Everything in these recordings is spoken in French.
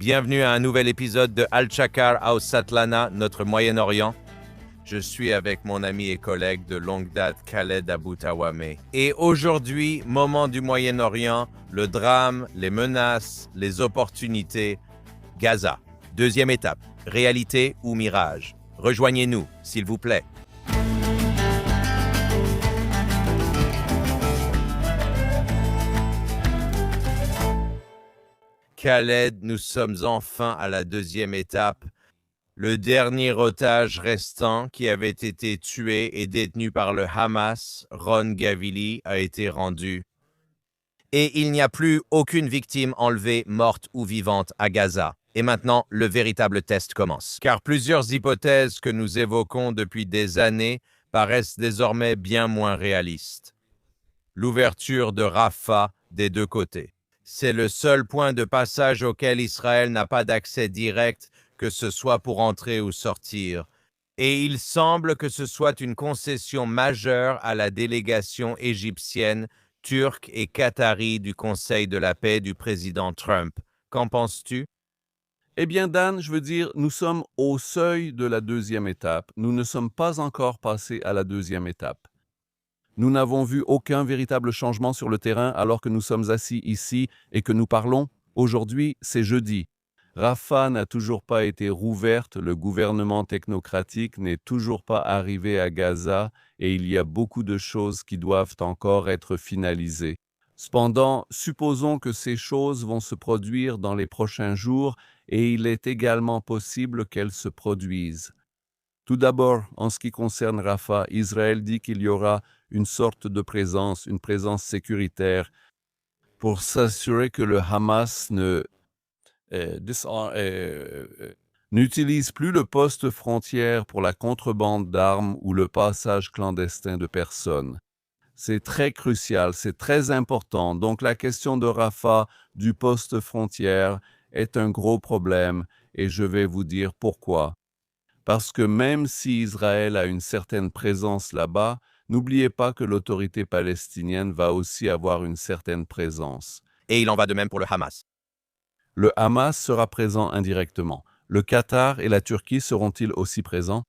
Bienvenue à un nouvel épisode de Al-Chakar House Satlana, notre Moyen-Orient. Je suis avec mon ami et collègue de longue date Khaled Aboutawame. Et aujourd'hui, moment du Moyen-Orient, le drame, les menaces, les opportunités, Gaza. Deuxième étape, réalité ou mirage? Rejoignez-nous, s'il vous plaît. Khaled, nous sommes enfin à la deuxième étape. Le dernier otage restant qui avait été tué et détenu par le Hamas, Ron Gavili, a été rendu. Et il n'y a plus aucune victime enlevée, morte ou vivante à Gaza. Et maintenant, le véritable test commence. Car plusieurs hypothèses que nous évoquons depuis des années paraissent désormais bien moins réalistes. L'ouverture de Rafah des deux côtés. C'est le seul point de passage auquel Israël n'a pas d'accès direct, que ce soit pour entrer ou sortir. Et il semble que ce soit une concession majeure à la délégation égyptienne, turque et qatari du Conseil de la paix du président Trump. Qu'en penses-tu? Eh bien, Dan, je veux dire, nous sommes au seuil de la deuxième étape. Nous ne sommes pas encore passés à la deuxième étape. Nous n'avons vu aucun véritable changement sur le terrain alors que nous sommes assis ici et que nous parlons. Aujourd'hui, c'est jeudi. Rafah n'a toujours pas été rouverte, le gouvernement technocratique n'est toujours pas arrivé à Gaza et il y a beaucoup de choses qui doivent encore être finalisées. Cependant, supposons que ces choses vont se produire dans les prochains jours et il est également possible qu'elles se produisent. Tout d'abord, en ce qui concerne Rafah, Israël dit qu'il y aura une sorte de présence, une présence sécuritaire, pour s'assurer que le Hamas n'utilise plus le poste frontière pour la contrebande d'armes ou le passage clandestin de personnes. C'est très crucial, c'est très important. Donc la question de Rafah, du poste frontière, est un gros problème et je vais vous dire pourquoi. Parce que même si Israël a une certaine présence là-bas, n'oubliez pas que l'autorité palestinienne va aussi avoir une certaine présence. Et il en va de même pour le Hamas. Le Hamas sera présent indirectement. Le Qatar et la Turquie seront-ils aussi présents?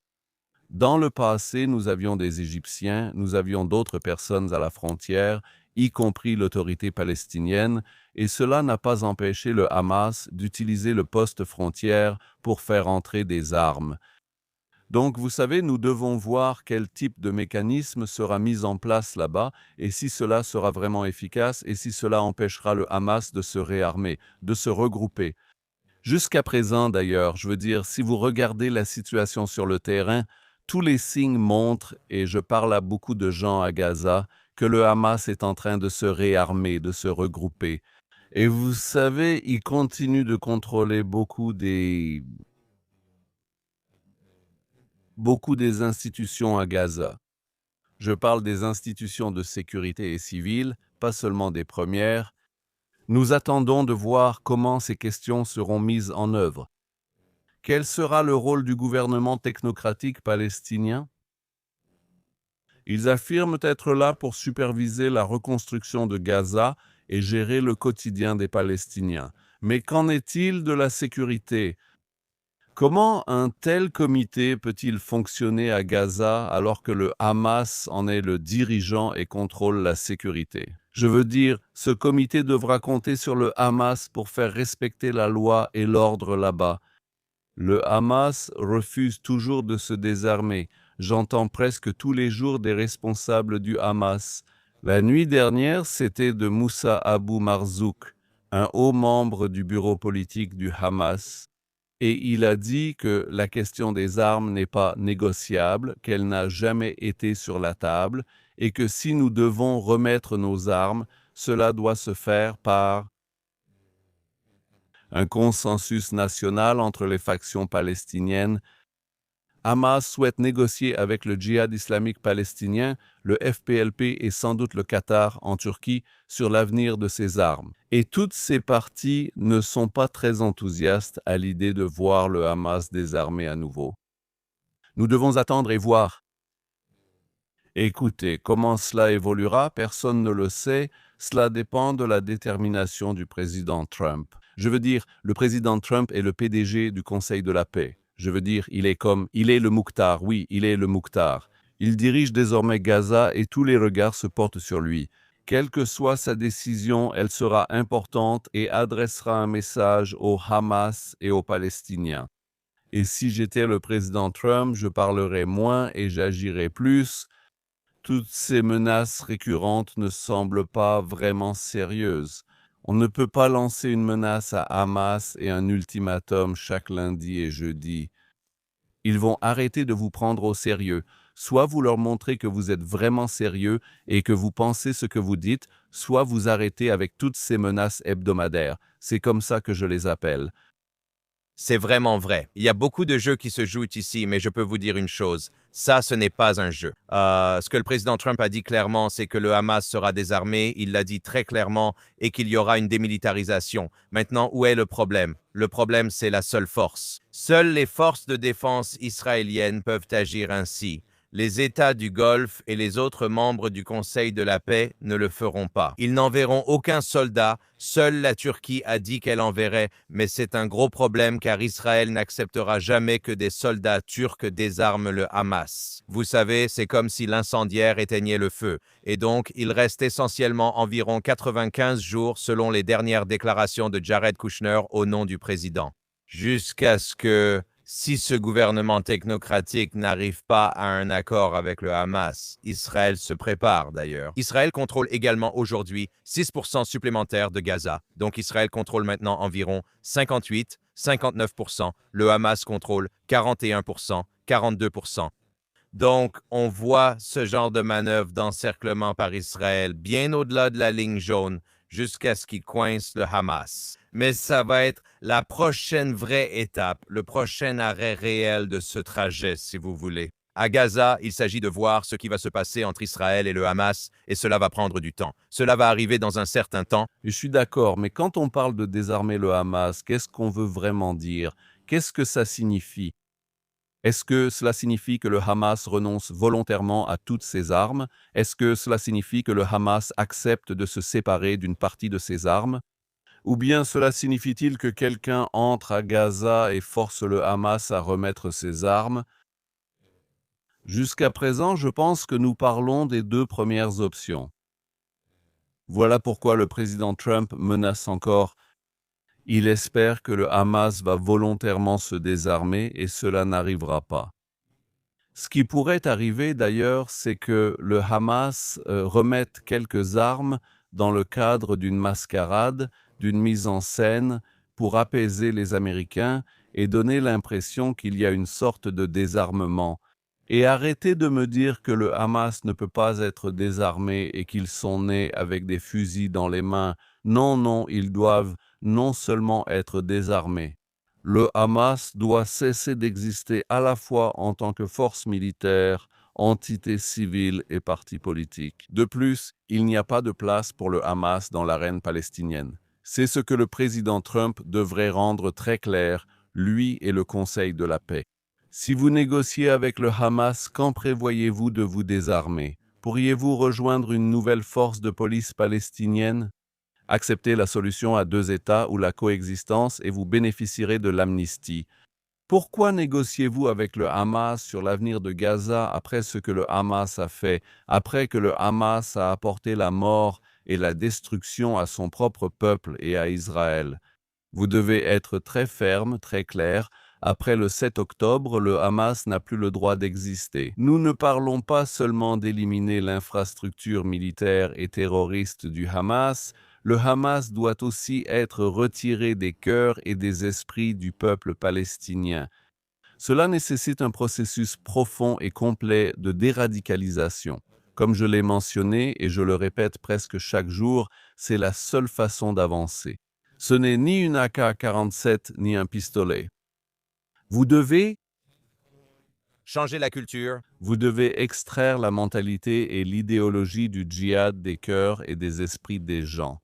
Dans le passé, nous avions des Égyptiens, nous avions d'autres personnes à la frontière, y compris l'autorité palestinienne, et cela n'a pas empêché le Hamas d'utiliser le poste frontière pour faire entrer des armes. Donc, vous savez, nous devons voir quel type de mécanisme sera mis en place là-bas et si cela sera vraiment efficace et si cela empêchera le Hamas de se réarmer, de se regrouper. Jusqu'à présent, d'ailleurs, je veux dire, si vous regardez la situation sur le terrain, tous les signes montrent, et je parle à beaucoup de gens à Gaza, que le Hamas est en train de se réarmer, de se regrouper. Et vous savez, il continue de contrôler beaucoup des institutions à Gaza. Je parle des institutions de sécurité et civiles, pas seulement des premières. Nous attendons de voir comment ces questions seront mises en œuvre. Quel sera le rôle du gouvernement technocratique palestinien? Ils affirment être là pour superviser la reconstruction de Gaza et gérer le quotidien des Palestiniens. Mais qu'en est-il de la sécurité? Comment un tel comité peut-il fonctionner à Gaza alors que le Hamas en est le dirigeant et contrôle la sécurité? Je veux dire, ce comité devra compter sur le Hamas pour faire respecter la loi et l'ordre là-bas. Le Hamas refuse toujours de se désarmer. J'entends presque tous les jours des responsables du Hamas. La nuit dernière, c'était de Moussa Abou Marzouk, un haut membre du bureau politique du Hamas. Et il a dit que la question des armes n'est pas négociable, qu'elle n'a jamais été sur la table, et que si nous devons remettre nos armes, cela doit se faire par un consensus national entre les factions palestiniennes. Hamas souhaite négocier avec le djihad islamique palestinien, le FPLP et sans doute le Qatar en Turquie sur l'avenir de ces armes. Et toutes ces parties ne sont pas très enthousiastes à l'idée de voir le Hamas désarmé à nouveau. Nous devons attendre et voir. Écoutez, comment cela évoluera, personne ne le sait. Cela dépend de la détermination du président Trump. Je veux dire, le président Trump est le PDG du Conseil de la paix. Je veux dire, il est le Mouktar, oui, il est le Mouktar. Il dirige désormais Gaza et tous les regards se portent sur lui. Quelle que soit sa décision, elle sera importante et adressera un message au Hamas et aux Palestiniens. Et si j'étais le président Trump, je parlerais moins et j'agirais plus. Toutes ces menaces récurrentes ne semblent pas vraiment sérieuses. On ne peut pas lancer une menace à Hamas et un ultimatum chaque lundi et jeudi. Ils vont arrêter de vous prendre au sérieux. Soit vous leur montrez que vous êtes vraiment sérieux et que vous pensez ce que vous dites, soit vous arrêtez avec toutes ces menaces hebdomadaires. C'est comme ça que je les appelle. C'est vraiment vrai. Il y a beaucoup de jeux qui se jouent ici, mais je peux vous dire une chose. Ça, ce n'est pas un jeu. Ce que le président Trump a dit clairement, c'est que le Hamas sera désarmé. Il l'a dit très clairement et qu'il y aura une démilitarisation. Maintenant, où est le problème? Le problème, c'est la seule force. Seules les forces de défense israéliennes peuvent agir ainsi. Les États du Golfe et les autres membres du Conseil de la paix ne le feront pas. Ils n'enverront aucun soldat. Seule la Turquie a dit qu'elle enverrait, mais c'est un gros problème car Israël n'acceptera jamais que des soldats turcs désarment le Hamas. Vous savez, c'est comme si l'incendiaire éteignait le feu. Et donc, il reste essentiellement environ 95 jours selon les dernières déclarations de Jared Kushner au nom du président. Jusqu'à ce que, si ce gouvernement technocratique n'arrive pas à un accord avec le Hamas, Israël se prépare d'ailleurs. Israël contrôle également aujourd'hui 6% supplémentaires de Gaza. Donc Israël contrôle maintenant environ 58, 59%. Le Hamas contrôle 41%, 42%. Donc, on voit ce genre de manœuvre d'encerclement par Israël bien au-delà de la ligne jaune jusqu'à ce qu'il coince le Hamas. Mais ça va être la prochaine vraie étape, le prochain arrêt réel de ce trajet, si vous voulez. À Gaza, il s'agit de voir ce qui va se passer entre Israël et le Hamas, et cela va prendre du temps. Cela va arriver dans un certain temps. Je suis d'accord, mais quand on parle de désarmer le Hamas, qu'est-ce qu'on veut vraiment dire? Qu'est-ce que ça signifie? Est-ce que cela signifie que le Hamas renonce volontairement à toutes ses armes? Est-ce que cela signifie que le Hamas accepte de se séparer d'une partie de ses armes? Ou bien cela signifie-t-il que quelqu'un entre à Gaza et force le Hamas à remettre ses armes? Jusqu'à présent, je pense que nous parlons des deux premières options. Voilà pourquoi le président Trump menace encore. Il espère que le Hamas va volontairement se désarmer et cela n'arrivera pas. Ce qui pourrait arriver d'ailleurs, c'est que le Hamas remette quelques armes dans le cadre d'une mascarade, d'une mise en scène pour apaiser les Américains et donner l'impression qu'il y a une sorte de désarmement. Et arrêtez de me dire que le Hamas ne peut pas être désarmé et qu'ils sont nés avec des fusils dans les mains. Non, non, ils doivent non seulement être désarmés. Le Hamas doit cesser d'exister à la fois en tant que force militaire, entité civile et parti politique. De plus, il n'y a pas de place pour le Hamas dans l'arène palestinienne. C'est ce que le président Trump devrait rendre très clair, lui et le Conseil de la paix. Si vous négociez avec le Hamas, quand prévoyez-vous de vous désarmer? Pourriez-vous rejoindre une nouvelle force de police palestinienne? Acceptez la solution à deux États ou la coexistence et vous bénéficierez de l'amnistie. Pourquoi négociez-vous avec le Hamas sur l'avenir de Gaza après ce que le Hamas a fait, après que le Hamas a apporté la mort et la destruction à son propre peuple et à Israël? Vous devez être très ferme, très clair. Après le 7 octobre, le Hamas n'a plus le droit d'exister. Nous ne parlons pas seulement d'éliminer l'infrastructure militaire et terroriste du Hamas, le Hamas doit aussi être retiré des cœurs et des esprits du peuple palestinien. Cela nécessite un processus profond et complet de déradicalisation. Comme je l'ai mentionné et je le répète presque chaque jour, c'est la seule façon d'avancer. Ce n'est ni une AK-47 ni un pistolet. Vous devez Changer la culture. Vous devez extraire la mentalité et l'idéologie du djihad des cœurs et des esprits des gens.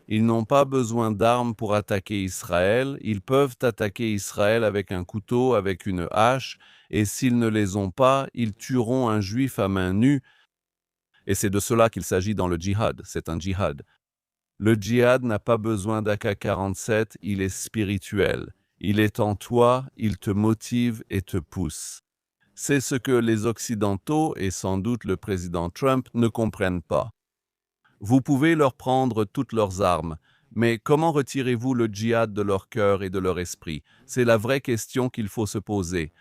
Ils n'ont pas besoin d'armes pour attaquer Israël, ils peuvent attaquer Israël avec un couteau, avec une hache, et s'ils ne les ont pas, ils tueront un juif à main nue. Et c'est de cela qu'il s'agit dans le djihad, c'est un djihad. Le djihad n'a pas besoin d'AK-47, il est spirituel. Il est en toi, il te motive et te pousse. C'est ce que les Occidentaux et sans doute le président Trump ne comprennent pas. Vous pouvez leur prendre toutes leurs armes, mais comment retirez-vous le djihad de leur cœur et de leur esprit? C'est la vraie question qu'il faut se poser.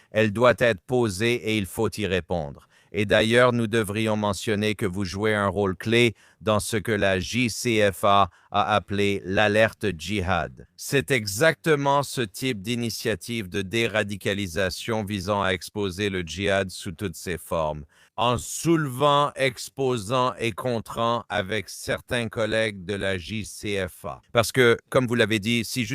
Elle doit être posée et il faut y répondre. Et d'ailleurs, nous devrions mentionner que vous jouez un rôle clé dans ce que la JCFA a appelé l'alerte djihad. C'est exactement ce type d'initiative de déradicalisation visant à exposer le djihad sous toutes ses formes, en soulevant, exposant et contrant avec certains collègues de la JCFA. Parce que, comme vous l'avez dit, si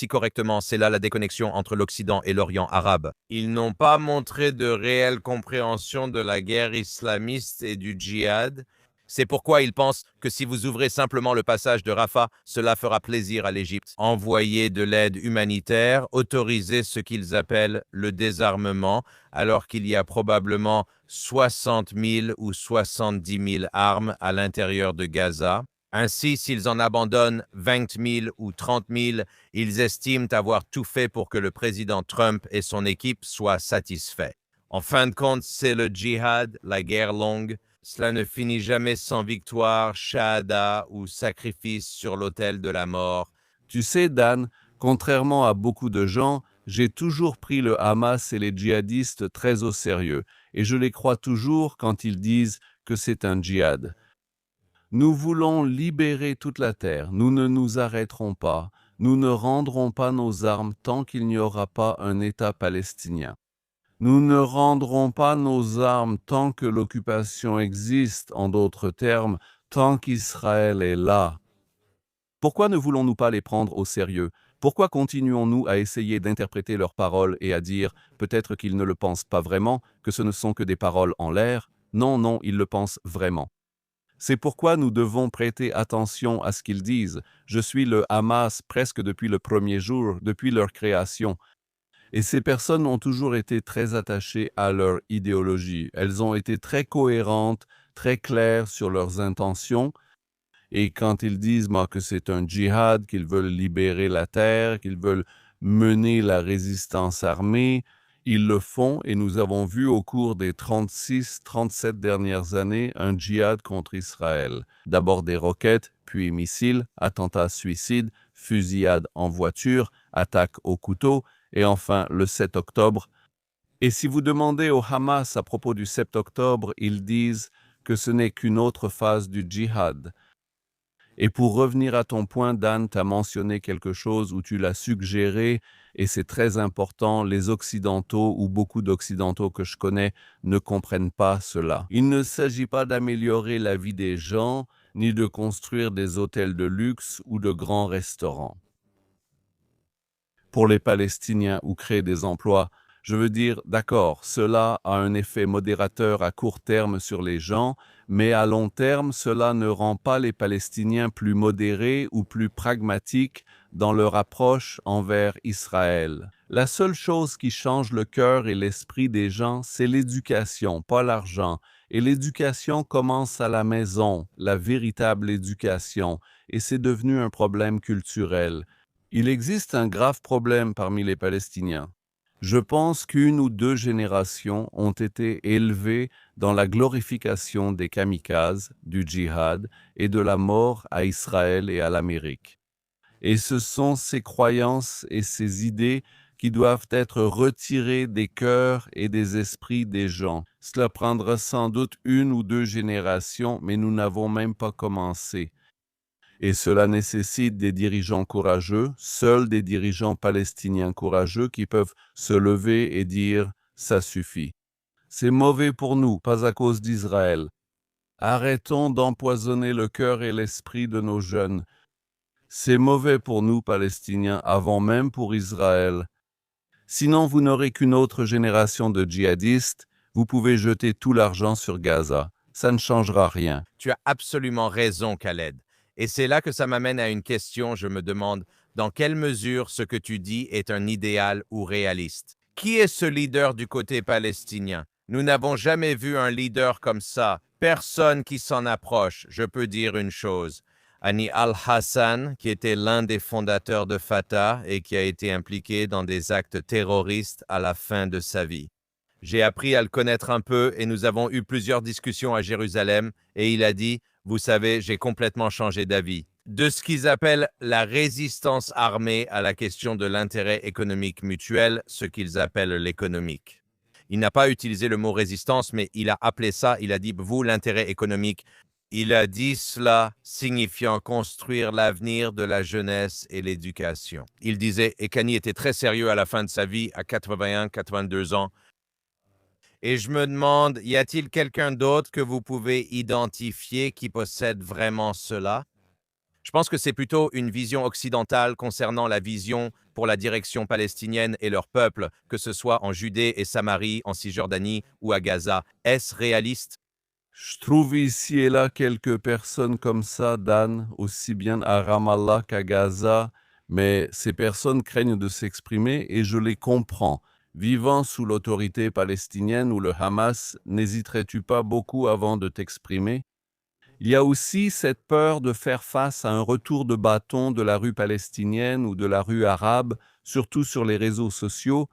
correctement, c'est là la déconnexion entre l'Occident et l'Orient arabe. Ils n'ont pas montré de réelle compréhension de la guerre islamiste et du djihad. C'est pourquoi ils pensent que si vous ouvrez simplement le passage de Rafah, cela fera plaisir à l'Égypte. Envoyer de l'aide humanitaire, autoriser ce qu'ils appellent le désarmement, alors qu'il y a probablement 60 000 ou 70 000 armes à l'intérieur de Gaza. Ainsi, s'ils en abandonnent 20 000 ou 30 000, ils estiment avoir tout fait pour que le président Trump et son équipe soient satisfaits. En fin de compte, c'est le djihad, la guerre longue. Cela ne finit jamais sans victoire, shahada ou sacrifice sur l'autel de la mort. Tu sais, Dan, contrairement à beaucoup de gens, j'ai toujours pris le Hamas et les djihadistes très au sérieux, et je les crois toujours quand ils disent que c'est un djihad. Nous voulons libérer toute la terre, nous ne nous arrêterons pas, nous ne rendrons pas nos armes tant qu'il n'y aura pas un État palestinien. Nous ne rendrons pas nos armes tant que l'occupation existe, en d'autres termes, tant qu'Israël est là. Pourquoi ne voulons-nous pas les prendre au sérieux? Pourquoi continuons-nous à essayer d'interpréter leurs paroles et à dire, peut-être qu'ils ne le pensent pas vraiment, que ce ne sont que des paroles en l'air? Non, non, ils le pensent vraiment. C'est pourquoi nous devons prêter attention à ce qu'ils disent. Je suis le Hamas presque depuis le premier jour, depuis leur création. Et ces personnes ont toujours été très attachées à leur idéologie. Elles ont été très cohérentes, très claires sur leurs intentions. Et quand ils disent que c'est un djihad, qu'ils veulent libérer la terre, qu'ils veulent mener la résistance armée, ils le font et nous avons vu au cours des 36-37 dernières années un djihad contre Israël. D'abord des roquettes, puis missiles, attentats suicides, fusillades en voiture, attaques au couteau, et enfin le 7 octobre. Et si vous demandez au Hamas à propos du 7 octobre, ils disent que ce n'est qu'une autre phase du djihad. Et pour revenir à ton point, Dan, tu as mentionné quelque chose où tu l'as suggéré, et c'est très important, les Occidentaux ou beaucoup d'Occidentaux que je connais ne comprennent pas cela. Il ne s'agit pas d'améliorer la vie des gens, ni de construire des hôtels de luxe ou de grands restaurants. Pour les Palestiniens ou créer des emplois, je veux dire, d'accord, cela a un effet modérateur à court terme sur les gens, mais à long terme, cela ne rend pas les Palestiniens plus modérés ou plus pragmatiques dans leur approche envers Israël. La seule chose qui change le cœur et l'esprit des gens, c'est l'éducation, pas l'argent. Et l'éducation commence à la maison, la véritable éducation, et c'est devenu un problème culturel. Il existe un grave problème parmi les Palestiniens. Je pense qu'une ou deux générations ont été élevées dans la glorification des kamikazes, du djihad et de la mort à Israël et à l'Amérique. Et ce sont ces croyances et ces idées qui doivent être retirées des cœurs et des esprits des gens. Cela prendra sans doute une ou deux générations, mais nous n'avons même pas commencé. Et cela nécessite des dirigeants courageux, seuls des dirigeants palestiniens courageux qui peuvent se lever et dire « ça suffit ». C'est mauvais pour nous, pas à cause d'Israël. Arrêtons d'empoisonner le cœur et l'esprit de nos jeunes. C'est mauvais pour nous, Palestiniens, avant même pour Israël. Sinon, vous n'aurez qu'une autre génération de djihadistes. Vous pouvez jeter tout l'argent sur Gaza. Ça ne changera rien. Tu as absolument raison, Khaled. Et c'est là que ça m'amène à une question, je me demande, dans quelle mesure ce que tu dis est un idéal ou réaliste? Qui est ce leader du côté palestinien? Nous n'avons jamais vu un leader comme ça, personne qui s'en approche. Je peux dire une chose, Hani al-Hassan, qui était l'un des fondateurs de Fatah et qui a été impliqué dans des actes terroristes à la fin de sa vie. J'ai appris à le connaître un peu et nous avons eu plusieurs discussions à Jérusalem et il a dit, vous savez, j'ai complètement changé d'avis. De ce qu'ils appellent la résistance armée à la question de l'intérêt économique mutuel, ce qu'ils appellent l'économique. Il n'a pas utilisé le mot résistance, mais il a appelé ça, il a dit, vous, l'intérêt économique. Il a dit cela signifiant construire l'avenir de la jeunesse et l'éducation. Il disait, et Kani était très sérieux à la fin de sa vie, à 81, 82 ans, et je me demande, y a-t-il quelqu'un d'autre que vous pouvez identifier qui possède vraiment cela? Je pense que c'est plutôt une vision occidentale concernant la vision pour la direction palestinienne et leur peuple, que ce soit en Judée et Samarie, en Cisjordanie ou à Gaza. Est-ce réaliste? Je trouve ici et là quelques personnes comme ça, Dan, aussi bien à Ramallah qu'à Gaza, mais ces personnes craignent de s'exprimer et je les comprends. Vivant sous l'autorité palestinienne ou le Hamas, n'hésiterais-tu pas beaucoup avant de t'exprimer? Il y a aussi cette peur de faire face à un retour de bâton de la rue palestinienne ou de la rue arabe, surtout sur les réseaux sociaux.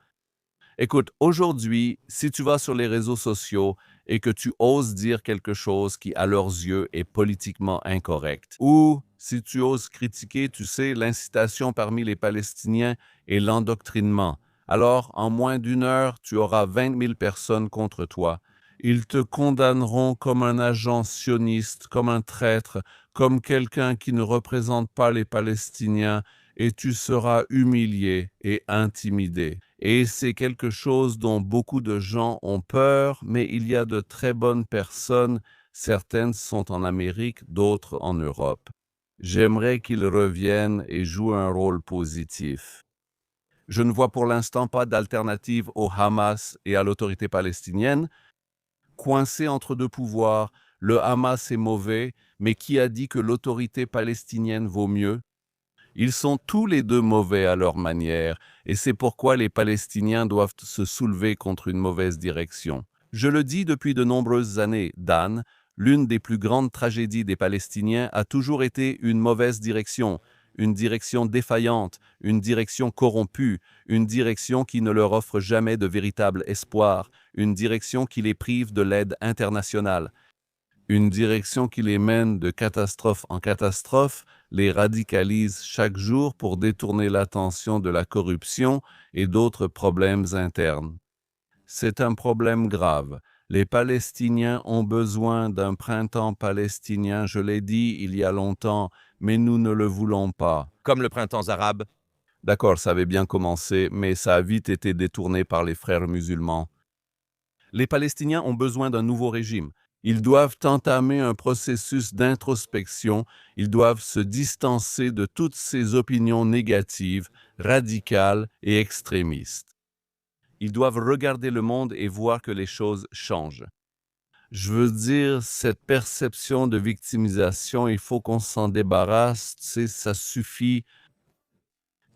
Écoute, aujourd'hui, si tu vas sur les réseaux sociaux et que tu oses dire quelque chose qui, à leurs yeux, est politiquement incorrect, ou si tu oses critiquer, tu sais, l'incitation parmi les Palestiniens et l'endoctrinement, alors en moins d'une heure, tu auras 20 000 personnes contre toi. Ils te condamneront comme un agent sioniste, comme un traître, comme quelqu'un qui ne représente pas les Palestiniens, et tu seras humilié et intimidé. Et c'est quelque chose dont beaucoup de gens ont peur, mais il y a de très bonnes personnes, certaines sont en Amérique, d'autres en Europe. J'aimerais qu'ils reviennent et jouent un rôle positif. Je ne vois pour l'instant pas d'alternative au Hamas et à l'autorité palestinienne. Coincés entre deux pouvoirs, le Hamas est mauvais, mais qui a dit que l'autorité palestinienne vaut mieux? Ils sont tous les deux mauvais à leur manière, et c'est pourquoi les Palestiniens doivent se soulever contre une mauvaise direction. Je le dis depuis de nombreuses années, Dan, l'une des plus grandes tragédies des Palestiniens a toujours été une mauvaise direction, une direction défaillante, une direction corrompue, une direction qui ne leur offre jamais de véritable espoir, une direction qui les prive de l'aide internationale, une direction qui les mène de catastrophe en catastrophe, les radicalise chaque jour pour détourner l'attention de la corruption et d'autres problèmes internes. C'est un problème grave. Les Palestiniens ont besoin d'un printemps palestinien, je l'ai dit il y a longtemps, mais nous ne le voulons pas. Comme le printemps arabe. D'accord, ça avait bien commencé, mais ça a vite été détourné par les frères musulmans. Les Palestiniens ont besoin d'un nouveau régime. Ils doivent entamer un processus d'introspection, ils doivent se distancer de toutes ces opinions négatives, radicales et extrémistes. Ils doivent regarder le monde et voir que les choses changent. Je veux dire, cette perception de victimisation, il faut qu'on s'en débarrasse, ça suffit.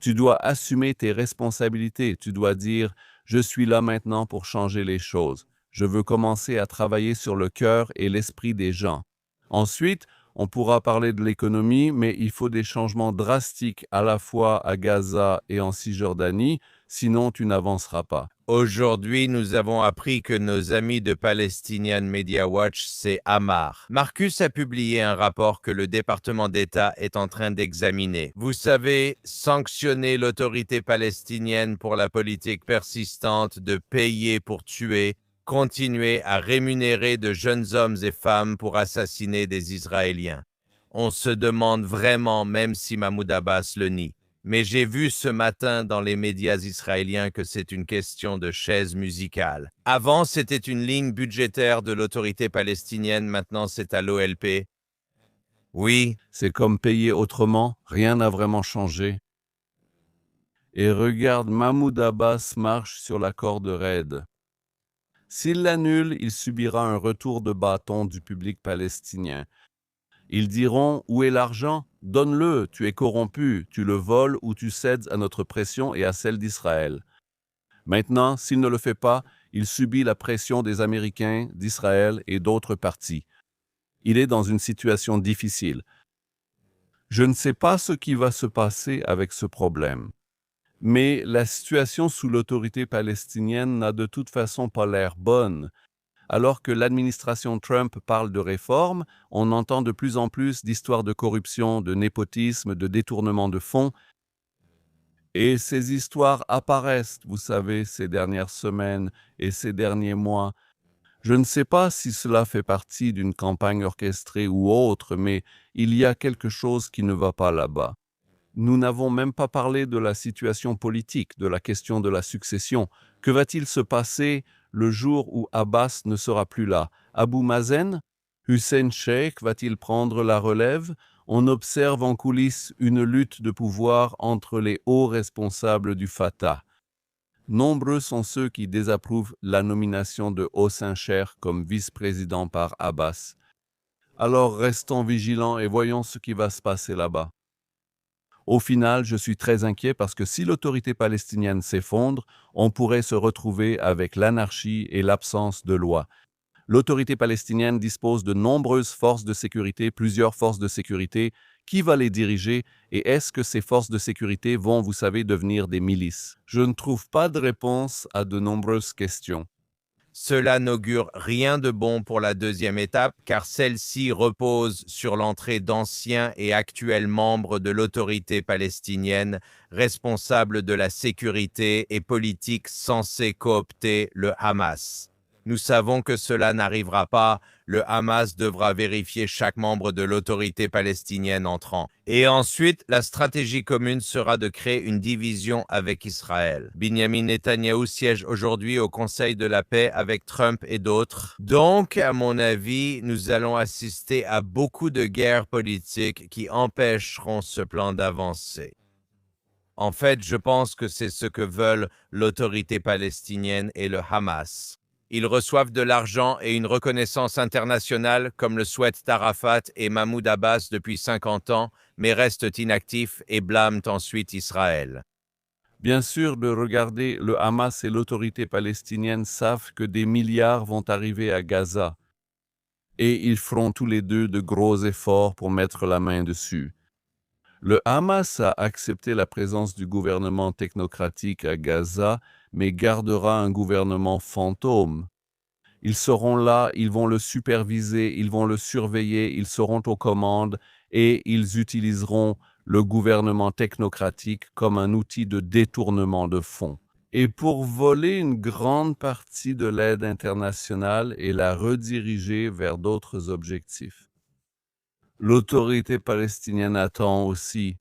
Tu dois assumer tes responsabilités, tu dois dire « Je suis là maintenant pour changer les choses ». Je veux commencer à travailler sur le cœur et l'esprit des gens. Ensuite, on pourra parler de l'économie, mais il faut des changements drastiques à la fois à Gaza et en Cisjordanie, sinon tu n'avanceras pas. Aujourd'hui, nous avons appris que nos amis de Palestinian Media Watch, c'est Amar. Marcus a publié un rapport que le département d'État est en train d'examiner. Vous savez, sanctionner l'autorité palestinienne pour la politique persistante de payer pour tuer, continuer à rémunérer de jeunes hommes et femmes pour assassiner des Israéliens. On se demande vraiment, même si Mahmoud Abbas le nie. Mais j'ai vu ce matin dans les médias israéliens que c'est une question de chaise musicale. Avant, c'était une ligne budgétaire de l'autorité palestinienne, maintenant c'est à l'OLP. Oui, C'est comme payer autrement, rien n'a vraiment changé. Et regarde, Mahmoud Abbas marche sur la corde raide. S'il l'annule, il subira un retour de bâton du public palestinien. Ils diront « Où est l'argent? Donne-le, tu es corrompu, tu le voles ou tu cèdes à notre pression et à celle d'Israël. » Maintenant, s'il ne le fait pas, il subit la pression des Américains, d'Israël et d'autres partis. Il est dans une situation difficile. Je ne sais pas ce qui va se passer avec ce problème. Mais la situation sous l'autorité palestinienne n'a de toute façon pas l'air bonne. Alors que l'administration Trump parle de réformes, on entend de plus en plus d'histoires de corruption, de népotisme, de détournement de fonds. Et ces histoires apparaissent, vous savez, ces dernières semaines et ces derniers mois. Je ne sais pas si cela fait partie d'une campagne orchestrée ou autre, mais il y a quelque chose qui ne va pas là-bas. Nous n'avons même pas parlé de la situation politique, de la question de la succession. Que va-t-il se passer le jour où Abbas ne sera plus là? Abou Mazen? Hussein Sheikh va-t-il prendre la relève? On observe en coulisses une lutte de pouvoir entre les hauts responsables du Fatah. Nombreux sont ceux qui désapprouvent la nomination de Hossein Sheikh comme vice-président par Abbas. Alors restons vigilants et voyons ce qui va se passer là-bas. Au final, je suis très inquiet parce que si l'autorité palestinienne s'effondre, on pourrait se retrouver avec l'anarchie et l'absence de loi. L'autorité palestinienne dispose de nombreuses forces de sécurité, plusieurs forces de sécurité. Qui va les diriger et est-ce que ces forces de sécurité vont, vous savez, devenir des milices? Je ne trouve pas de réponse à de nombreuses questions. Cela n'augure rien de bon pour la deuxième étape, car celle-ci repose sur l'entrée d'anciens et actuels membres de l'autorité palestinienne, responsables de la sécurité et politique censés coopter le Hamas. Nous savons que cela n'arrivera pas. Le Hamas devra vérifier chaque membre de l'autorité palestinienne entrant. Et ensuite, la stratégie commune sera de créer une division avec Israël. Benjamin Netanyahou siège aujourd'hui au Conseil de la paix avec Trump et d'autres. Donc, à mon avis, nous allons assister à beaucoup de guerres politiques qui empêcheront ce plan d'avancer. En fait, je pense que c'est ce que veulent l'autorité palestinienne et le Hamas. Ils reçoivent de l'argent et une reconnaissance internationale comme le souhaitent Arafat et Mahmoud Abbas depuis 50 ans, mais restent inactifs et blâment ensuite Israël. Bien sûr, de regarder, le Hamas et l'autorité palestinienne savent que des milliards vont arriver à Gaza. Et ils feront tous les deux de gros efforts pour mettre la main dessus. Le Hamas a accepté la présence du gouvernement technocratique à Gaza, mais gardera un gouvernement fantôme. Ils seront là, ils vont le superviser, ils vont le surveiller, ils seront aux commandes et ils utiliseront le gouvernement technocratique comme un outil de détournement de fonds. Et pour voler une grande partie de l'aide internationale et la rediriger vers d'autres objectifs. L'autorité palestinienne attend aussi.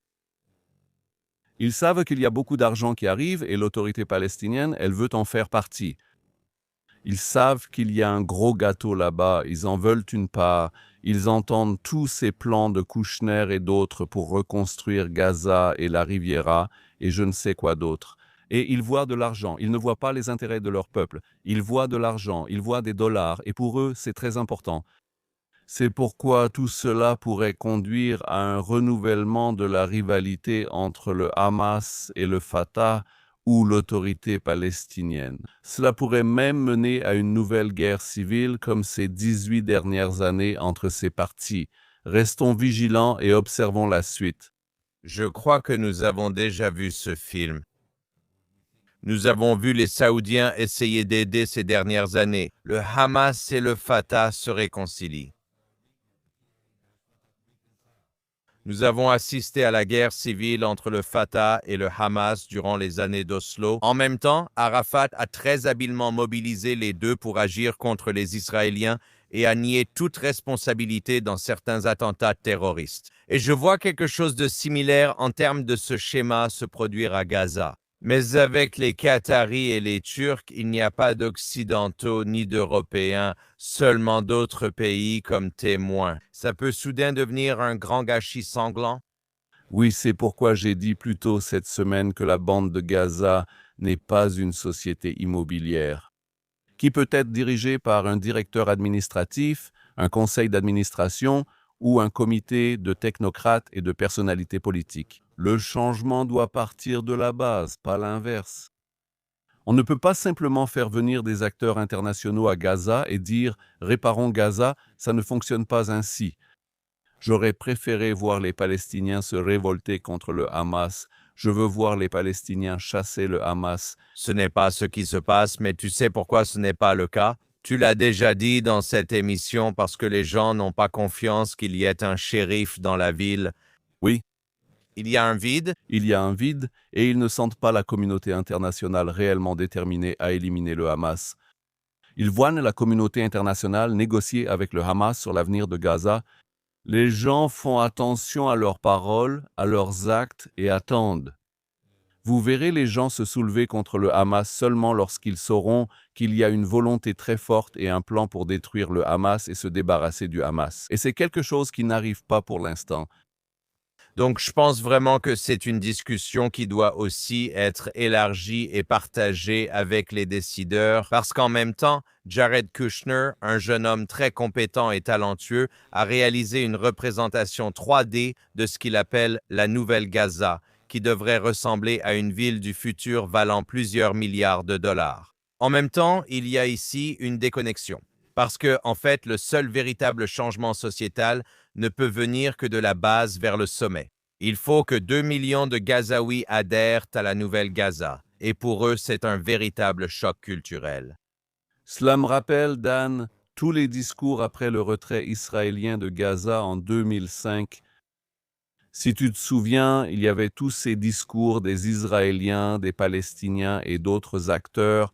Ils savent qu'il y a beaucoup d'argent qui arrive et l'autorité palestinienne, elle veut en faire partie. Ils savent qu'il y a un gros gâteau là-bas, ils en veulent une part. Ils entendent tous ces plans de Kouchner et d'autres pour reconstruire Gaza et la Riviera et je ne sais quoi d'autre. Et ils voient de l'argent, ils ne voient pas les intérêts de leur peuple. Ils voient de l'argent, ils voient des dollars et pour eux, c'est très important. C'est pourquoi tout cela pourrait conduire à un renouvellement de la rivalité entre le Hamas et le Fatah ou l'autorité palestinienne. Cela pourrait même mener à une nouvelle guerre civile comme ces 18 dernières années entre ces partis. Restons vigilants et observons la suite. Je crois que nous avons déjà vu ce film. Nous avons vu les Saoudiens essayer d'aider ces dernières années. Le Hamas et le Fatah se réconcilient. Nous avons assisté à la guerre civile entre le Fatah et le Hamas durant les années d'Oslo. En même temps, Arafat a très habilement mobilisé les deux pour agir contre les Israéliens et a nié toute responsabilité dans certains attentats terroristes. Et je vois quelque chose de similaire en termes de ce schéma se produire à Gaza. Mais avec les Qataris et les Turcs, il n'y a pas d'Occidentaux ni d'Européens, seulement d'autres pays comme témoins. Ça peut soudain devenir un grand gâchis sanglant. Oui, c'est pourquoi j'ai dit plus tôt cette semaine que la bande de Gaza n'est pas une société immobilière, qui peut être dirigée par un directeur administratif, un conseil d'administration ou un comité de technocrates et de personnalités politiques. Le changement doit partir de la base, pas l'inverse. On ne peut pas simplement faire venir des acteurs internationaux à Gaza et dire « réparons Gaza », ça ne fonctionne pas ainsi. J'aurais préféré voir les Palestiniens se révolter contre le Hamas. Je veux voir les Palestiniens chasser le Hamas. Ce n'est pas ce qui se passe, mais tu sais pourquoi ce n'est pas le cas? Tu l'as déjà dit dans cette émission parce que les gens n'ont pas confiance qu'il y ait un shérif dans la ville. Oui, Il y a un vide? il y a un vide et ils ne sentent pas la communauté internationale réellement déterminée à éliminer le Hamas. Ils voient la communauté internationale négocier avec le Hamas sur l'avenir de Gaza. Les gens font attention à leurs paroles, à leurs actes et attendent. Vous verrez les gens se soulever contre le Hamas seulement lorsqu'ils sauront qu'il y a une volonté très forte et un plan pour détruire le Hamas et se débarrasser du Hamas. Et c'est quelque chose qui n'arrive pas pour l'instant. Donc, je pense vraiment que c'est une discussion qui doit aussi être élargie et partagée avec les décideurs, parce qu'en même temps, Jared Kushner, un jeune homme très compétent et talentueux, a réalisé une représentation 3D de ce qu'il appelle la Nouvelle Gaza, qui devrait ressembler à une ville du futur valant plusieurs milliards de dollars. En même temps, il y a ici une déconnexion, parce que, en fait, le seul véritable changement sociétal ne peut venir que de la base vers le sommet. Il faut que 2 millions de Gazaouis adhèrent à la nouvelle Gaza, et pour eux, c'est un véritable choc culturel. Cela me rappelle, Dan, tous les discours après le retrait israélien de Gaza en 2005. Si tu te souviens, il y avait tous ces discours des Israéliens, des Palestiniens et d'autres acteurs.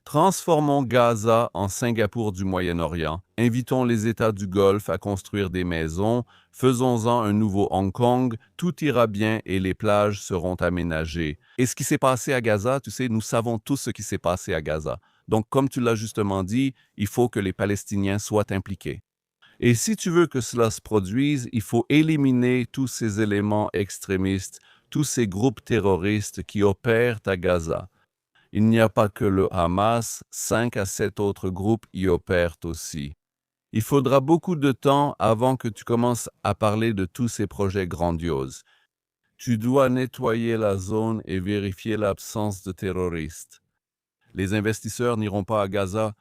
Transformons Gaza en Singapour du Moyen-Orient. Invitons les États du Golfe à construire des maisons. Faisons-en un nouveau Hong Kong. Tout ira bien et les plages seront aménagées. Et ce qui s'est passé à Gaza, tu sais, nous savons tous ce qui s'est passé à Gaza. Donc, comme tu l'as justement dit, il faut que les Palestiniens soient impliqués. Et si tu veux que cela se produise, il faut éliminer tous ces éléments extrémistes, tous ces groupes terroristes qui opèrent à Gaza. Il n'y a pas que le Hamas, 5 à 7 autres groupes y opèrent aussi. Il faudra beaucoup de temps avant que tu commences à parler de tous ces projets grandioses. Tu dois nettoyer la zone et vérifier l'absence de terroristes. Les investisseurs n'iront pas à Gaza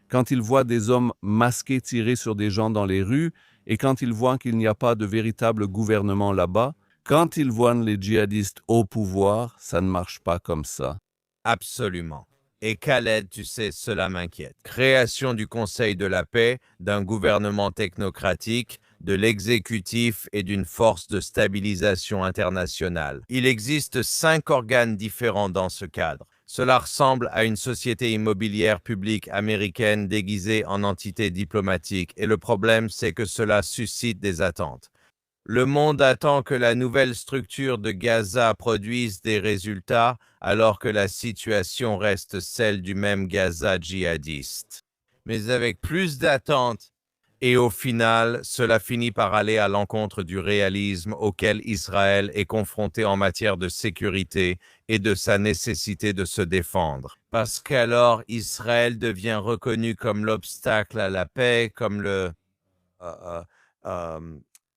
quand ils voient des hommes masqués tirer sur des gens dans les rues et quand ils voient qu'il n'y a pas de véritable gouvernement là-bas. Quand ils voient les djihadistes au pouvoir, ça ne marche pas comme ça. Absolument. Et Khaled, tu sais, cela m'inquiète. Création du Conseil de la paix, d'un gouvernement technocratique, de l'exécutif et d'une force de stabilisation internationale. Il existe 5 organes différents dans ce cadre. Cela ressemble à une société immobilière publique américaine déguisée en entité diplomatique, et le problème, c'est que cela suscite des attentes. Le monde attend que la nouvelle structure de Gaza produise des résultats, alors que la situation reste celle du même Gaza djihadiste. Mais avec plus d'attentes, et au final, cela finit par aller à l'encontre du réalisme auquel Israël est confronté en matière de sécurité et de sa nécessité de se défendre. Parce qu'alors Israël devient reconnu comme l'obstacle à la paix, comme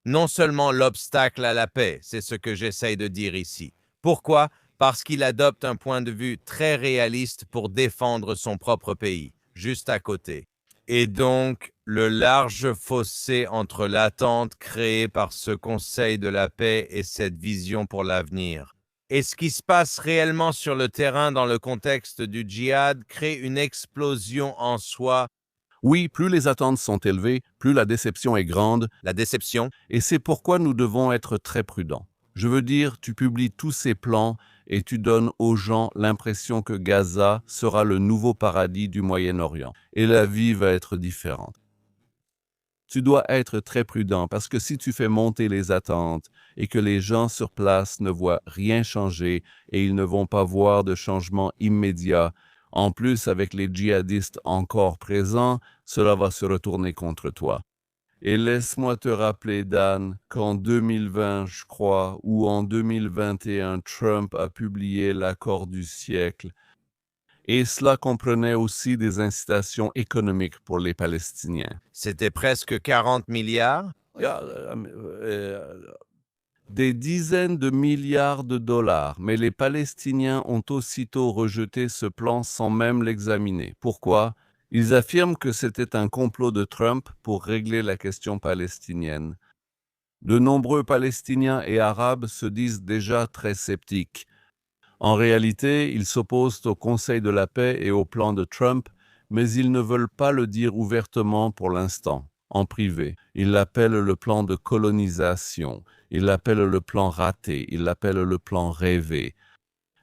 non seulement l'obstacle à la paix, c'est ce que j'essaye de dire ici. Pourquoi? Parce qu'il adopte un point de vue très réaliste pour défendre son propre pays, juste à côté. Et donc, le large fossé entre l'attente créée par ce Conseil de la paix et cette vision pour l'avenir. Et ce qui se passe réellement sur le terrain dans le contexte du djihad crée une explosion en soi. Oui, plus les attentes sont élevées, plus la déception est grande, La déception, et c'est pourquoi nous devons être très prudents. Je veux dire, tu publies tous ces plans et tu donnes aux gens l'impression que Gaza sera le nouveau paradis du Moyen-Orient, et la vie va être différente. Tu dois être très prudent parce que si tu fais monter les attentes et que les gens sur place ne voient rien changer et ils ne vont pas voir de changement immédiat, en plus avec les djihadistes encore présents, cela va se retourner contre toi. Et laisse-moi te rappeler, Dan, qu'en 2020, je crois, ou en 2021, Trump a publié l'accord du siècle. Et cela comprenait aussi des incitations économiques pour les Palestiniens. c'était presque 40 milliards. Des dizaines de milliards de dollars, mais les Palestiniens ont aussitôt rejeté ce plan sans même l'examiner. Pourquoi? Ils affirment que c'était un complot de Trump pour régler la question palestinienne. De nombreux Palestiniens et Arabes se disent déjà très sceptiques. En réalité, ils s'opposent au Conseil de la paix et au plan de Trump, mais ils ne veulent pas le dire ouvertement pour l'instant, en privé. Ils l'appellent le plan de colonisation, ils l'appellent le plan raté, ils l'appellent le plan rêvé.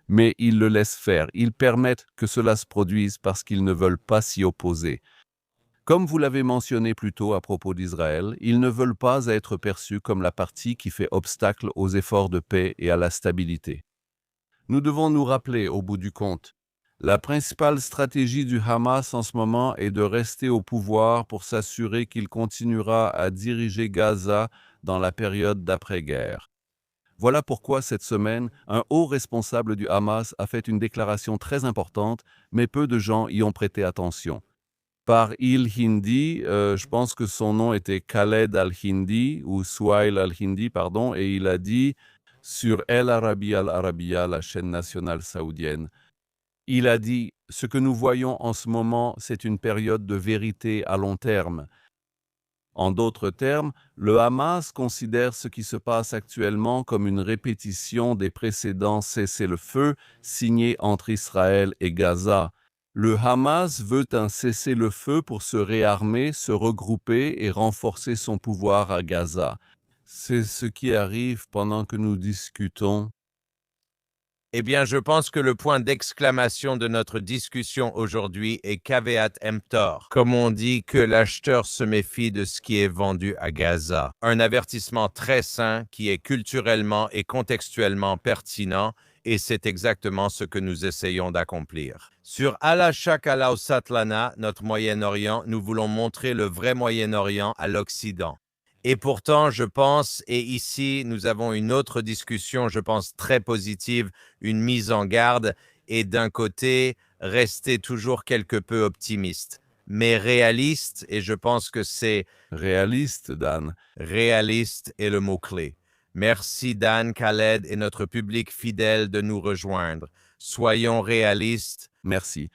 Mais ils le laissent faire, ils permettent que cela se produise parce qu'ils ne veulent pas s'y opposer. Comme vous l'avez mentionné plus tôt à propos d'Israël, ils ne veulent pas être perçus comme la partie qui fait obstacle aux efforts de paix et à la stabilité. Nous devons nous rappeler, au bout du compte, la principale stratégie du Hamas en ce moment est de rester au pouvoir pour s'assurer qu'il continuera à diriger Gaza dans la période d'après-guerre. Voilà pourquoi cette semaine, un haut responsable du Hamas a fait une déclaration très importante, mais peu de gens y ont prêté attention. Par Il-Hindi, je pense que son nom était Khaled Al-Hindi, ou Souhail Al-Hindi, pardon, et il a dit sur El Arabi Al-Arabiya, la chaîne nationale saoudienne, il a dit « Ce que nous voyons en ce moment, c'est une période de vérité à long terme ». En d'autres termes, le Hamas considère ce qui se passe actuellement comme une répétition des précédents cessez-le-feu signés entre Israël et Gaza. Le Hamas veut un cessez-le-feu pour se réarmer, se regrouper et renforcer son pouvoir à Gaza. C'est ce qui arrive pendant que nous discutons. Eh bien, je pense que le point d'exclamation de notre discussion aujourd'hui est caveat emptor, comme on dit que l'acheteur se méfie de ce qui est vendu à Gaza. Un avertissement très sain qui est culturellement et contextuellement pertinent, et c'est exactement ce que nous essayons d'accomplir. Sur Alashak Satlana, notre Moyen-Orient, nous voulons montrer le vrai Moyen-Orient à l'Occident. Et pourtant, je pense, et ici, nous avons une autre discussion, je pense, très positive, une mise en garde, et d'un côté, rester toujours quelque peu optimiste, mais réaliste, et je pense que c'est Réaliste, Dan. réaliste est le mot-clé. Merci Dan, Khaled et notre public fidèle de nous rejoindre. Soyons réalistes. Merci.